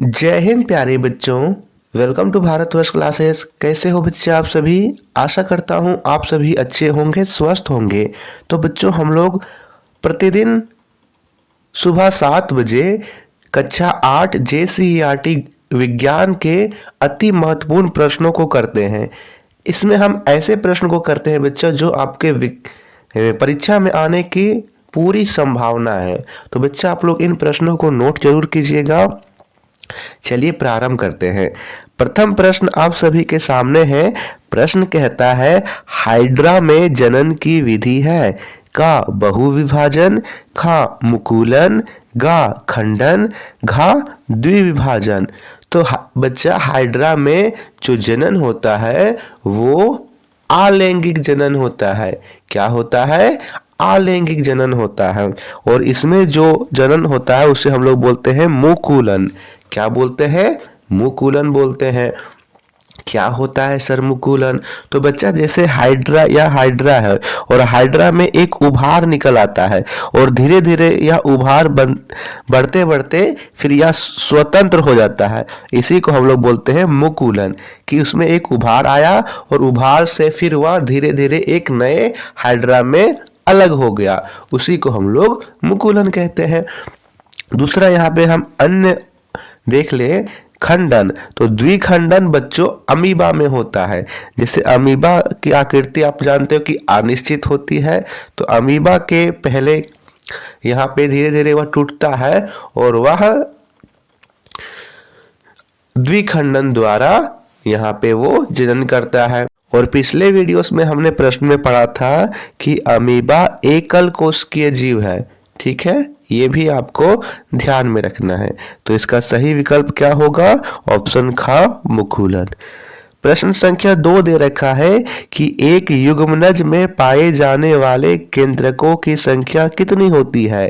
जय हिंद प्यारे बच्चों। Welcome to Bharatvarsh classes. कैसे हो बच्चे आप सभी? आशा करता हूँ आप सभी अच्छे होंगे, स्वस्थ होंगे। तो बच्चों, हम लोग प्रतिदिन सुबह 7 बजे कक्षा 8 JCERT विज्ञान के अति महत्वपूर्ण प्रश्नों को करते हैं। इसमें हम ऐसे प्रश्न को करते हैं बच्चों जो आपके परीक्षा में आने की पूरी संभावना है। तो बच्चा, आप लोग इन प्रश्नों को नोट जरूर कीजिएगा। चलिए प्रारंभ करते हैं। प्रथम प्रश्न आप सभी के सामने है। प्रश्न कहता है, हाइड्रा में जनन की विधि है। का बहुविभाजन, खा मुकुलन, गा खंडन, घा द्विविभाजन। तो बच्चा, हाइड्रा में जो जनन होता है वो अलैंगिक जनन होता है। क्या होता है? अलैंगिक जनन होता है। और इसमें जो जनन होता है उसे हम लोग बोलते हैं मुकुलन। क्या बोलते हैं? मुकुलन बोलते हैं। क्या होता है सर मुकुलन? तो बच्चा, जैसे हाइड्रा है और हाइड्रा में एक उभार निकल आता है और धीरे धीरे यह उभार बढ़ते बढ़ते फिर यह स्वतंत्र हो जाता है। इसी को हम लोग बोलते हैं मुकुलन, कि उसमें एक उभार आया और उभार से फिर वह धीरे धीरे एक नए हाइड्रा में अलग हो गया। उसी को हम लोग मुकुलन कहते हैं। दूसरा यहाँ पे हम अन्य देख ले, खंडन। तो द्विखंडन बच्चों अमीबा में होता है। जैसे अमीबा की आकृति आप जानते हो कि अनिश्चित होती है। तो अमीबा के पहले यहाँ पे धीरे धीरे वह टूटता है और वह द्विखंडन द्वारा यहाँ पे वो जनन करता है। और पिछले वीडियोस में हमने प्रश्न में पढ़ा था कि अमीबा एकल कोशिकीय जीव है। ठीक है, ये भी आपको ध्यान में रखना है। तो इसका सही विकल्प क्या होगा? ऑप्शन खा मुकुलन। प्रश्न संख्या 2 दे रखा है कि एक युग्मनज में पाए जाने वाले केंद्रकों की संख्या कितनी होती है?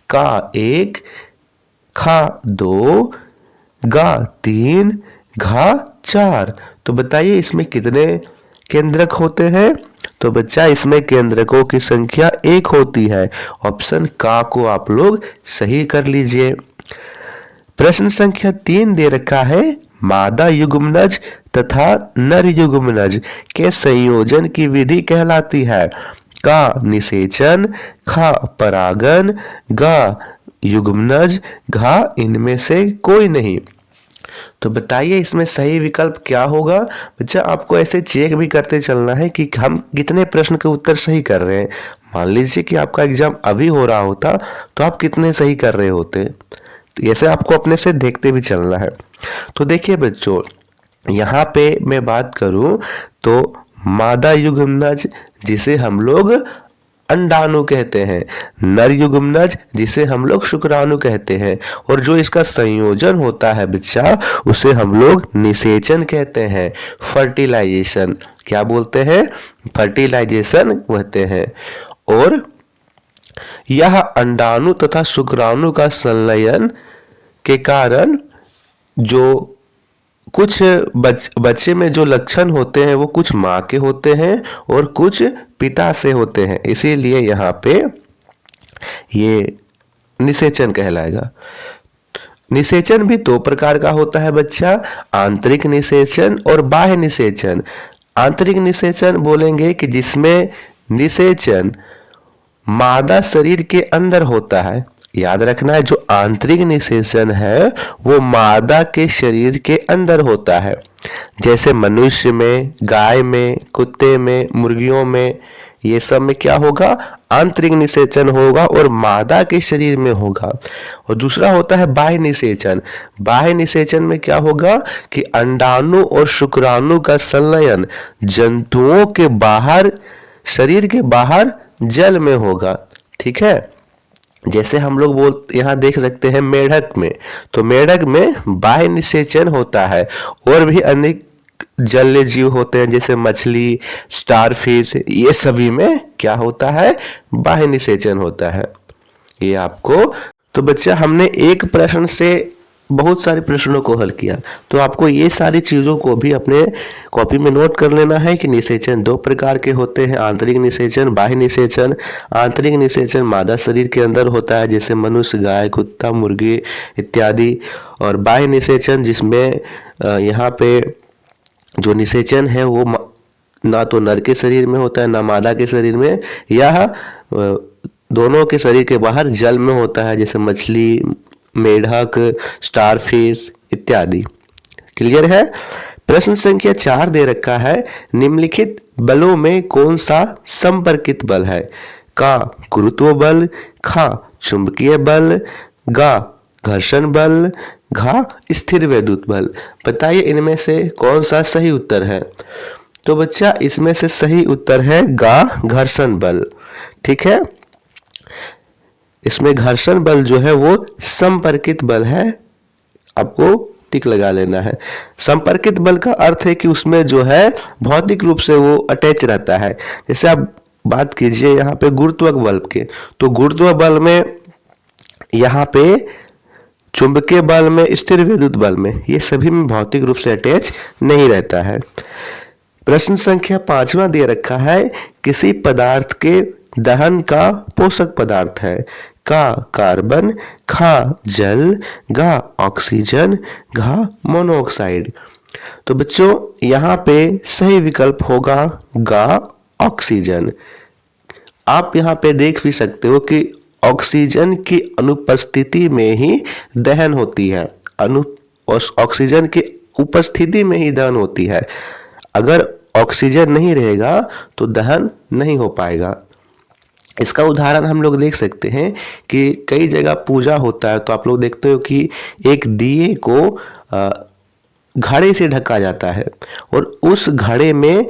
का 1, खा 2, गा 3, घा 4। तो बताइए इसमें कितने केंद्रक होते हैं? तो बच्चा, इसमें केंद्रकों की संख्या 1 होती है। ऑप्शन का को आप लोग सही कर लीजिए। प्रश्न संख्या 3 दे रखा है, मादा युग्मनज तथा नर युग्मनज के संयोजन की विधि कहलाती है। का निषेचन, खा परागन, गा युग्मनज, घा इनमें से कोई नहीं। तो बताइए इसमें सही विकल्प क्या होगा? बच्चा, आपको ऐसे चेक भी करते चलना है कि हम कितने प्रश्न के उत्तर सही कर रहे हैं। मान लीजिए कि आपका एग्जाम अभी हो रहा होता तो आप कितने सही कर रहे होते। तो ऐसे आपको अपने से देखते भी चलना है। तो देखिए बच्चों, यहाँ पे मैं बात करूं तो मादा युग्मनज जिसे हम लोग अंडाणु कहते हैं, नर युग्मनज जिसे हम लोग शुक्राणु कहते हैं, और जो इसका संयोजन होता है बच्चा उसे हम लोग निषेचन कहते हैं, फर्टिलाइजेशन। क्या बोलते हैं? फर्टिलाइजेशन कहते हैं। और यह अंडाणु तथा शुक्राणु का संलयन के कारण जो कुछ बच्चे में जो लक्षण होते हैं वो कुछ माँ के होते हैं और कुछ पिता से होते हैं। इसीलिए यहाँ पे ये निषेचन कहलाएगा। निषेचन भी 2 प्रकार का होता है बच्चा, आंतरिक निषेचन और बाह्य निषेचन। आंतरिक निषेचन बोलेंगे कि जिसमें निषेचन मादा शरीर के अंदर होता है। याद रखना है, जो आंतरिक निषेचन है वो मादा के शरीर के अंदर होता है। जैसे मनुष्य में, गाय में, कुत्ते में, मुर्गियों में, ये सब में क्या होगा? आंतरिक निषेचन होगा और मादा के शरीर में होगा। और दूसरा होता है बाह्य निषेचन। बाह्य निषेचन में क्या होगा कि अंडाणु और शुक्राणु का संलयन जंतुओं के बाहर, शरीर के बाहर जल में होगा। ठीक है, जैसे हम लोग यहाँ देख सकते हैं मेढक में, तो मेढक में बाह्य निषेचन होता है। और भी अनेक जलीय जीव होते हैं जैसे मछली, स्टारफिश, ये सभी में क्या होता है? बाह्य निषेचन होता है। ये आपको। तो बच्चा, हमने एक प्रश्न से बहुत सारे प्रश्नों को हल किया। तो आपको ये सारी चीज़ों को भी अपने कॉपी में नोट कर लेना है कि निषेचन दो प्रकार के होते हैं, आंतरिक निषेचन, बाह्य निषेचन। आंतरिक निषेचन मादा शरीर के अंदर होता है, जैसे मनुष्य, गाय, कुत्ता, मुर्गी इत्यादि। और बाह्य निषेचन जिसमें यहाँ पे जो निषेचन है वो ना तो नर के शरीर में होता है ना मादा के शरीर में, यह दोनों के शरीर के बाहर जल में होता है, जैसे मछली, मेढक, स्टारफिश इत्यादि। क्लियर है। प्रश्न संख्या 4 दे रखा है, निम्नलिखित बलों में कौन सा संपर्कित बल है? का गुरुत्व बल, खा चुंबकीय बल, गा घर्षण बल, घा स्थिर वैद्युत बल। बताइए इनमें से कौन सा सही उत्तर है? तो बच्चा इसमें से सही उत्तर है गा घर्षण बल। ठीक है, इसमें घर्षण बल जो है वो संपर्कित बल है, आपको टिक लगा लेना है। संपर्कित बल का अर्थ है कि उसमें जो है भौतिक रूप से वो अटैच रहता है। जैसे आप बात कीजिए यहाँ पे गुरुत्व बल के, तो गुरुत्व बल में, यहाँ पे चुंबकीय बल में, स्थिर विद्युत बल में, ये सभी में भौतिक रूप से अटैच नहीं रहता है। प्रश्न संख्या 5वां दे रखा है, किसी पदार्थ के दहन का पोषक पदार्थ है? का कार्बन, खा जल, गा ऑक्सीजन, घा मोनोऑक्साइड। तो बच्चों यहाँ पे सही विकल्प होगा गा ऑक्सीजन। आप यहाँ पे देख भी सकते हो कि ऑक्सीजन की अनुपस्थिति में ही दहन होती है, ऑक्सीजन की उपस्थिति में ही दहन होती है। अगर ऑक्सीजन नहीं रहेगा तो दहन नहीं हो पाएगा। इसका उदाहरण हम लोग देख सकते हैं कि कई जगह पूजा होता है तो आप लोग देखते हो कि एक दिए को घड़े से ढका जाता है और उस घड़े में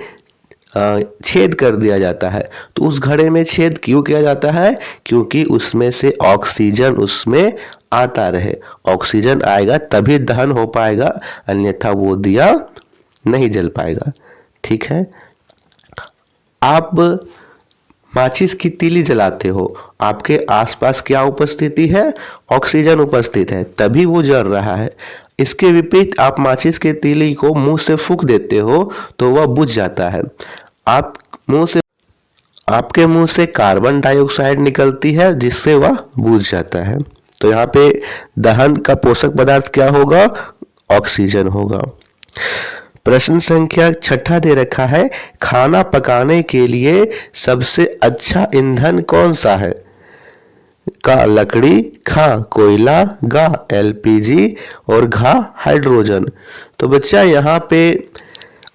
छेद कर दिया जाता है। तो उस घड़े में छेद क्यों किया जाता है? क्योंकि उसमें से ऑक्सीजन उसमें आता रहे। ऑक्सीजन आएगा तभी दहन हो पाएगा, अन्यथा वो दिया नहीं जल पाएगा। ठीक है, आप माचिस की तीली जलाते हो, आपके आसपास क्या उपस्थिति है? ऑक्सीजन उपस्थित है, तभी वो जल रहा है। इसके विपरीत आप माचिस की तीली को मुंह से फूंक देते हो तो वह बुझ जाता है। आपके मुंह से कार्बन डाइऑक्साइड निकलती है जिससे वह बुझ जाता है। तो यहाँ पे दहन का पोषक पदार्थ क्या होगा? ऑक्सीजन होगा। प्रश्न संख्या 6 दे रखा है, खाना पकाने के लिए सबसे अच्छा ईंधन कौन सा है? का लकड़ी, खा कोयला, गा एलपीजी और घा हाइड्रोजन। तो बच्चा यहाँ पे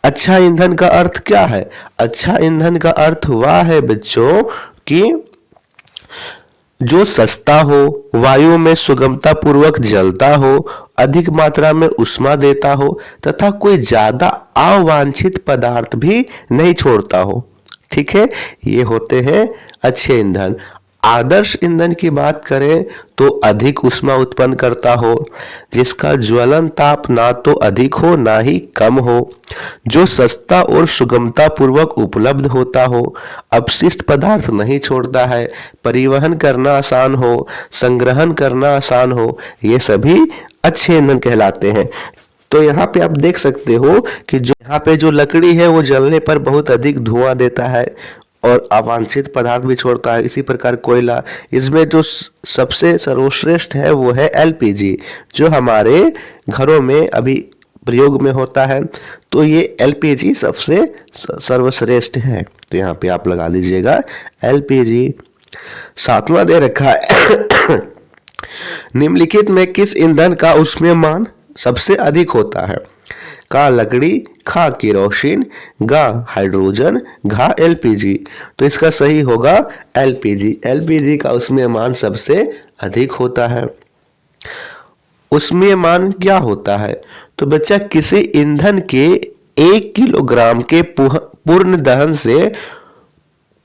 अच्छा ईंधन का अर्थ क्या है? अच्छा ईंधन का अर्थ वह है बच्चों कि जो सस्ता हो, वायु में सुगमता पूर्वक जलता हो, अधिक मात्रा में ऊष्मा देता हो तथा कोई ज्यादा अवांछित पदार्थ भी नहीं छोड़ता हो। ठीक है, ये होते हैं अच्छे ईंधन। आदर्श ईंधन की बात करें तो अधिक ऊष्मा उत्पन्न करता हो, जिसका ज्वलन ताप ना तो अधिक हो ना ही कम हो, जो सस्ता और सुगमता पूर्वक उपलब्ध होता हो, अपशिष्ट पदार्थ नहीं छोड़ता है, परिवहन करना आसान हो, संग्रहण करना आसान हो, ये सभी अच्छे ईंधन कहलाते हैं। तो यहाँ पे आप देख सकते हो कि जो यहाँ पे जो लकड़ी है वो जलने पर बहुत अधिक धुआं देता है और अवांछित पदार्थ भी छोड़ता है। इसी प्रकार कोयला, इसमें जो सबसे सर्वश्रेष्ठ है वो है एलपीजी, जो हमारे घरों में अभी प्रयोग में होता है। तो ये एलपीजी सबसे सर्वश्रेष्ठ है, तो यहाँ पे आप लगा लीजिएगा एलपीजी। 7वां दे रखा है, निम्नलिखित में किस ईंधन का ऊष्मीयमान सबसे अधिक होता है? का लकड़ी, खा केरोसिन, गा हाइड्रोजन, घा एलपीजी। तो इसका सही होगा एलपीजी। एलपीजी का ऊष्मीयमान सबसे अधिक होता है। ऊष्मीयमान क्या होता है? तो बच्चा किसी ईंधन के 1 किलोग्राम के पूर्ण दहन से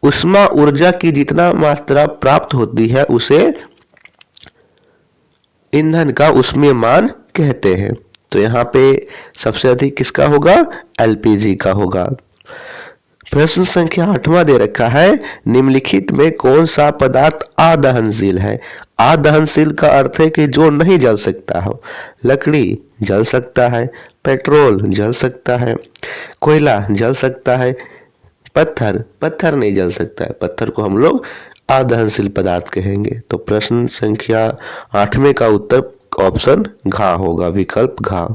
ऊष्मा ऊर्जा की जितना मात्रा प्राप्त होती है उसे ईंधन का ऊष्मीयमान कहते हैं। तो यहाँ पे सबसे अधिक किसका होगा? एलपीजी का होगा। प्रश्न संख्या 8वां दे रखा है, निम्नलिखित में कौन सा पदार्थ अदहनशील है? अदहनशील का अर्थ है कि जो नहीं जल सकता हो। लकड़ी जल सकता है, पेट्रोल जल सकता है, कोयला जल सकता है, पत्थर नहीं जल सकता है। पत्थर को हम लोग अदहनशील पदार्थ कहेंगे। तो प्रश्न संख्या 8वें का उत्तर ऑप्शन घ होगा, विकल्प घ।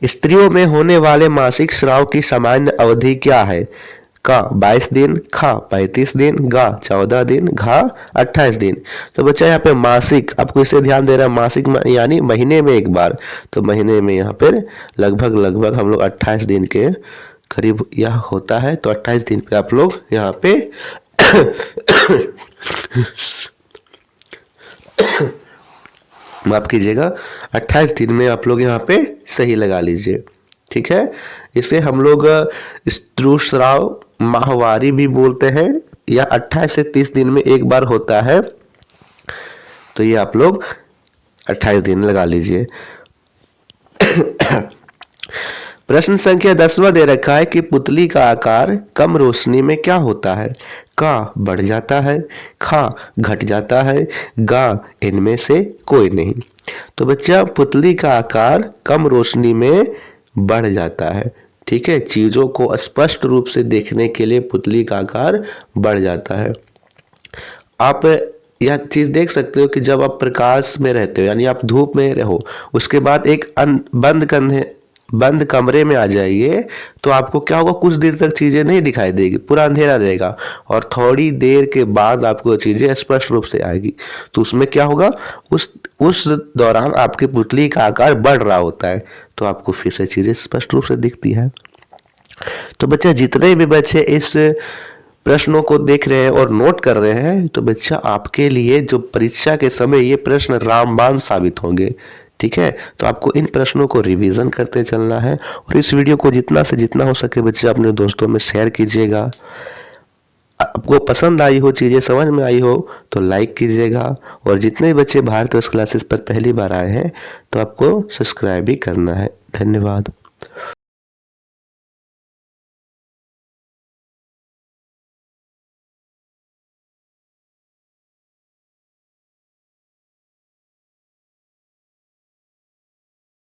स्त्रियों में होने वाले मासिक स्राव की सामान्य अवधि क्या है? क 22 दिन, ख 35 दिन, ग 14 दिन, घ 28 दिन। तो बच्चा यहाँ पे मासिक, आपको इसे ध्यान दे रहा है, मासिक यानी महीने में एक बार। तो महीने में यहाँ पे लगभग हम लोग 28 दिन के करीब यह होता है। तो 28 दिन पे आप लोग यहाँ पे माफ कीजिएगा, 28 दिन में आप लोग यहाँ पे सही लगा लीजिए। ठीक है, इसे हम लोग ऋतुस्राव, माहवारी भी बोलते हैं, या 28 से 30 दिन में एक बार होता है। तो ये आप लोग 28 दिन लगा लीजिए। प्रश्न संख्या 10वां दे रखा है कि पुतली का आकार कम रोशनी में क्या होता है? क बढ़ जाता है, ख घट जाता है, ग इनमें से कोई नहीं। तो बच्चा पुतली का आकार कम रोशनी में बढ़ जाता है। ठीक है, चीजों को स्पष्ट रूप से देखने के लिए पुतली का आकार बढ़ जाता है। आप यह चीज देख सकते हो कि जब आप प्रकाश में रहते हो, यानी आप धूप में रहो, उसके बाद एक बंद कमरे में आ जाइए, तो आपको क्या होगा, कुछ देर तक चीजें नहीं दिखाई देगी, पूरा अंधेरा रहेगा, और थोड़ी देर के बाद आपको चीजें स्पष्ट रूप से आएगी। तो उसमें क्या होगा, उस दौरान आपकी पुतली का आकार बढ़ रहा होता है, तो आपको फिर से चीजें स्पष्ट रूप से दिखती है। तो बच्चा, जितने भी बच्चे इस प्रश्नों को देख रहे हैं और नोट कर रहे हैं, तो बच्चा आपके लिए जो परीक्षा के समय ये प्रश्न रामबाण साबित होंगे। ठीक है, तो आपको इन प्रश्नों को रिवीजन करते चलना है, और इस वीडियो को जितना से जितना हो सके बच्चे अपने दोस्तों में शेयर कीजिएगा। आपको पसंद आई हो, चीजें समझ में आई हो, तो लाइक कीजिएगा, और जितने बच्चे भारत क्लासेस पर पहली बार आए हैं तो आपको सब्सक्राइब भी करना है। धन्यवाद।